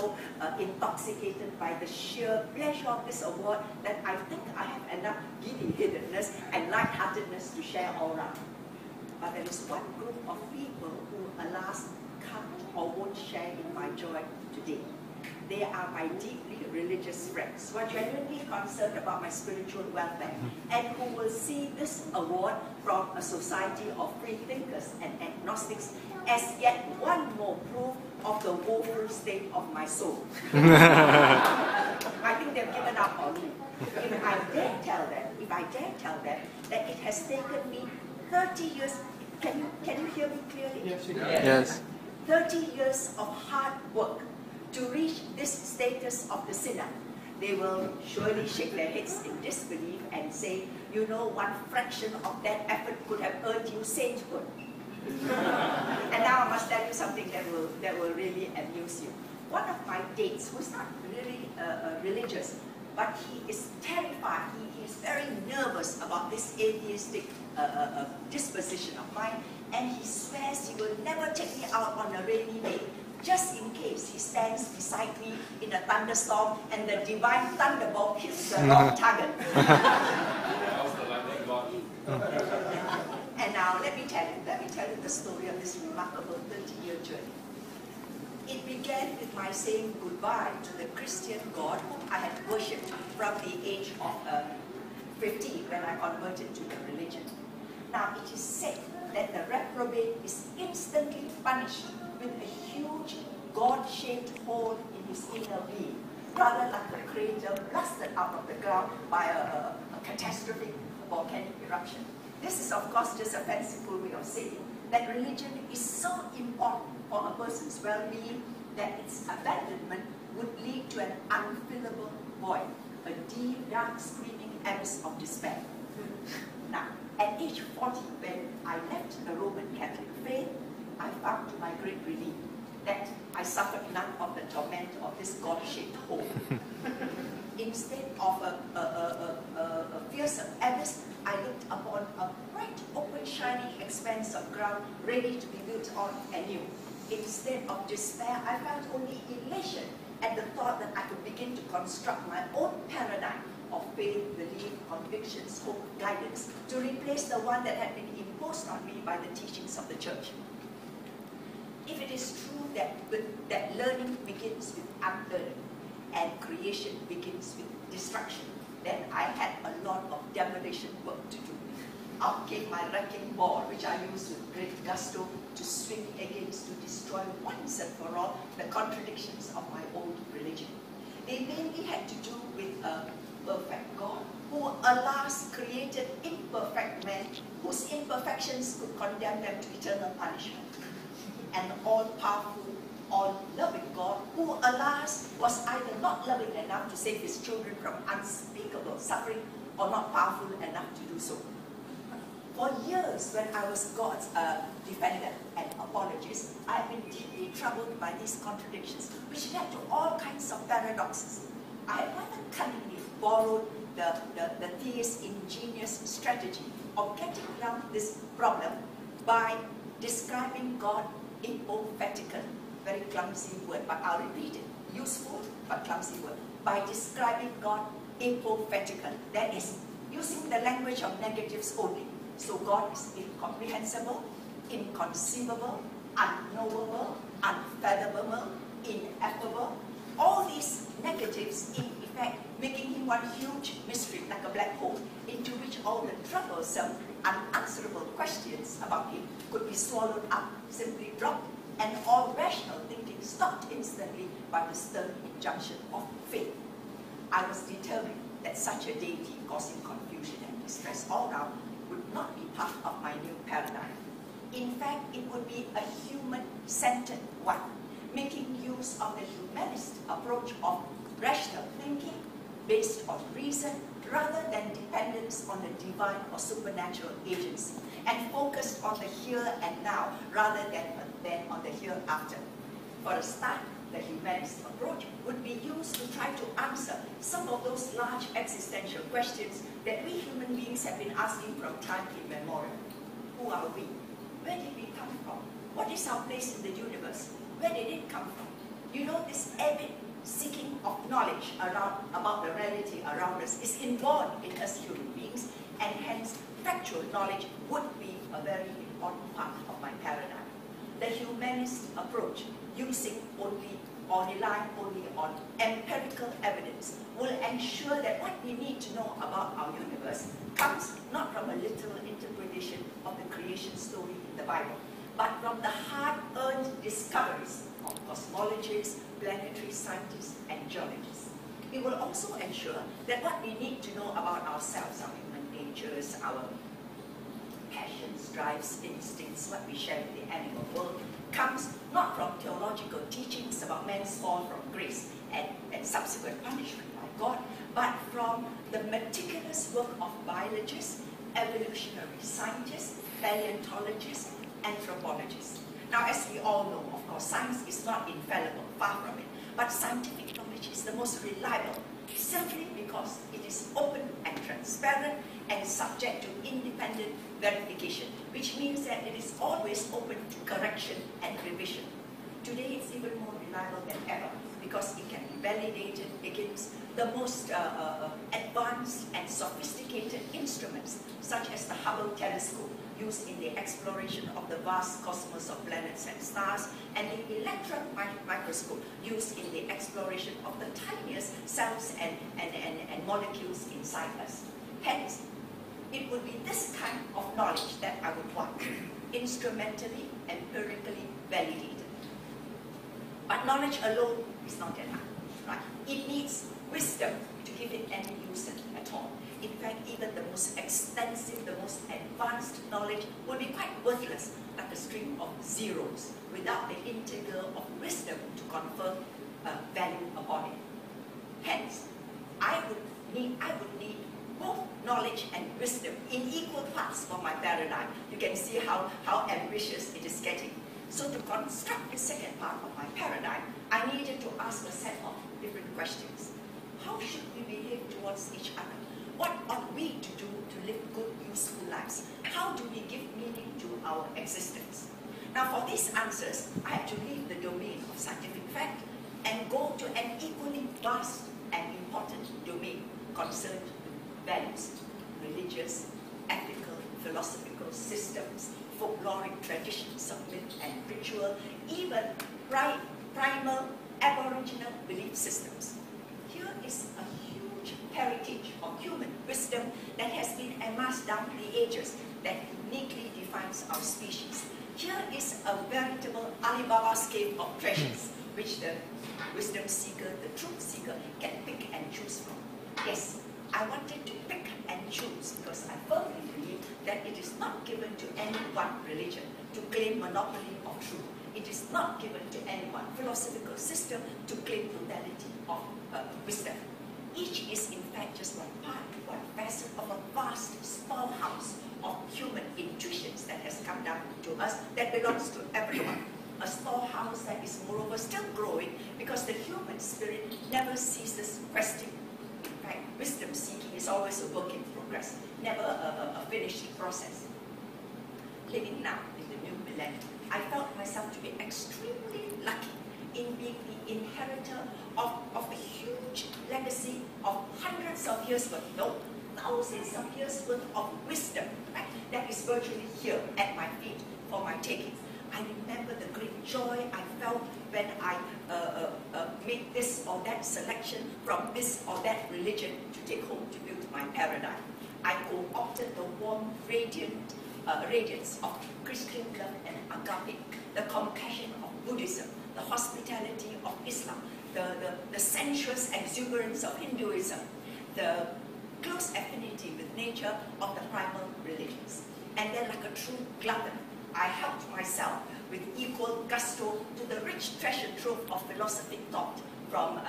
so intoxicated by the sheer pleasure of this award that I think I have enough giddy-headedness and lightheartedness to share all round. But there is one group of people who, alas, can't or won't share in my joy today. They are my deeply religious friends who are genuinely concerned about my spiritual welfare and who will see this award from a society of free thinkers and agnostics as yet one more proof of the woeful state of my soul. I think they've given up on me. If I dare tell them that it has taken me 30 years, can you hear me clearly? Yes. Yes. 30 years of hard work to reach this status of the sinner, they will surely shake their heads in disbelief and say, you know, one fraction of that effort could have earned you sainthood. And now I must tell you something that will really amuse you. One of my dates, who's not really religious, but he is terrified, he is very nervous about this atheistic disposition of mine, and he swears he will never take me out on a rainy day, just in case he stands beside me in a thunderstorm and the divine thunderbolt hits the wrong target. And now let me tell you the story of this remarkable 30-year journey. It began with my saying goodbye to the Christian God whom I had worshipped from the age of 15 when I converted to the religion. Now it is said that the reprobate is instantly punished with a huge God-shaped hole in his inner being, rather like a crater blasted out of the ground by a catastrophic volcanic eruption. This is of course just a fanciful way of saying that religion is so important for a person's well-being that its abandonment would lead to an unfillable void, a deep, dark, screaming abyss of despair. Now, at age 40, when I left the Roman Catholic faith, I found to my great relief that I suffered none of the torment of this God-shaped hole. Instead of a fearsome abyss, I looked upon a bright, open, shining expanse of ground ready to be built on anew. Instead of despair, I felt only elation at the thought that I could begin to construct my own paradigm of faith, belief, convictions, hope, guidance, to replace the one that had been imposed on me by the teachings of the church. If it is true that learning begins with unlearning and creation begins with destruction, then I had a lot of demolition work to do. Out came my wrecking ball, which I used with great gusto to swing against, to destroy once and for all the contradictions of my old religion. They mainly had to do with a perfect God, who alas created imperfect men, whose imperfections could condemn them to eternal punishment. An all-powerful, all-loving God, who alas was either not loving enough to save his children from unspeakable suffering, or not powerful enough to do so. For years, when I was God's defender and apologist, I have been deeply troubled by these contradictions, which led to all kinds of paradoxes. I had rather cunningly borrowed the theist's ingenious strategy of getting around this problem by describing God hypothetical, very clumsy word, but I'll repeat it, useful but clumsy word, by describing God hypothetical, that is, using the language of negatives only. So God is incomprehensible, inconceivable, unknowable, unfathomable, ineffable, all these negatives in effect making him one huge mystery like a black hole into which all the troublesome, unanswerable questions about him could be swallowed up, simply dropped, and all rational thinking stopped instantly by the stern injunction of faith. I was determined that such a deity causing confusion and distress all round would not be part of my new paradigm. In fact, it would be a human-centered one, making use of the humanist approach of rational thinking based on reason rather than dependence on the divine or supernatural agency, and focused on the here and now rather than on the hereafter. For a start, the humanist approach would be used to try to answer some of those large existential questions that we human beings have been asking from time immemorial. Who are we? Where did we come from? What is our place in the universe? Where did it come from? You know, this avid seeking of knowledge about the reality around us is inborn in us human beings, and hence factual knowledge would be a very important part of my paradigm. The humanist approach, using only or relying only on empirical evidence, will ensure that what we need to know about our universe comes not from a literal interpretation of the creation story in the Bible, but from the hard-earned discoveries of cosmologists, planetary scientists, and geologists. It will also ensure that what we need to know about ourselves, our human natures, our passions, drives, instincts, what we share with the animal world, comes not from theological teachings about man's fall from grace and subsequent punishment by God, but from the meticulous work of biologists, evolutionary scientists, paleontologists, anthropologists. Now, as we all know, of course, science is not infallible, far from it, but scientific knowledge is the most reliable, simply because it is open and transparent and subject to independent verification, which means that it is always open to correction and revision. Today, it's even more reliable than ever because it can be validated against the most advanced and sophisticated instruments, such as the Hubble telescope, used in the exploration of the vast cosmos of planets and stars, and the electron microscope, used in the exploration of the tiniest cells and molecules inside us. Hence, it would be this kind of knowledge that I would want, instrumentally, empirically validated. But knowledge alone is not enough, right? It needs wisdom to give it any use at all. In fact, even the most extensive, the most advanced knowledge will be quite worthless, like a string of zeros, without the integral of wisdom to confer value upon it. Hence, I would need both knowledge and wisdom in equal parts for my paradigm. You can see how ambitious it is getting. So to construct the second part of my paradigm, I needed to ask a set of different questions. How should we behave towards each other? What ought we to do to live good, useful lives? How do we give meaning to our existence? Now, for these answers, I had to leave the domain of scientific fact and go to an equally vast and important domain concerned with values, religious, ethical, philosophical systems, folkloric traditions of myth and ritual, even primal aboriginal belief systems. Here is a huge heritage of human wisdom that has been amassed down the ages that uniquely defines our species. Here is a veritable Alibaba's cave of treasures, which the wisdom seeker, the truth seeker, can pick and choose from. Yes, I wanted to pick and choose because I firmly believe that it is not given to any one religion to claim monopoly of truth. It is not given to any one philosophical system to claim totality of wisdom. Each is in fact just one part, one facet of a vast storehouse of human intuitions that has come down to us that belongs to everyone. A storehouse that is moreover still growing because the human spirit never ceases questing. In fact, wisdom seeking is always a work in progress, never a finished process. Living now in the new millennium, I felt myself to be extremely lucky in being the inheritor of a huge legacy of hundreds of years worth, no, thousands of years worth of wisdom, right, that is virtually here at my feet for my taking. I remember the great joy I felt when I made this or that selection from this or that religion to take home to build my paradigm. I co-opted the warm, radiance of Christian love and agape, the compassion of Buddhism, the hospitality of Islam, the sensuous exuberance of Hinduism, the close affinity with nature of the primal religions. And then, like a true glutton, I helped myself with equal gusto to the rich treasure trove of philosophic thought from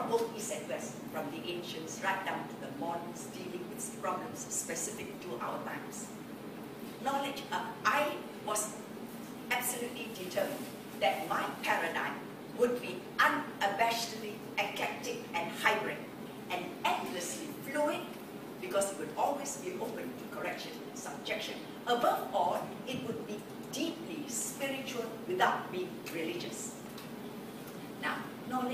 both East and West, from the ancients right down to the moderns dealing with problems specific to our times. Knowledge, I was absolutely determined that my paradigm would be unabashedly eclectic and hybrid and endlessly fluid because it would always be open to correction and subjection. Above all, it would be deeply spiritual without being religious. knowledge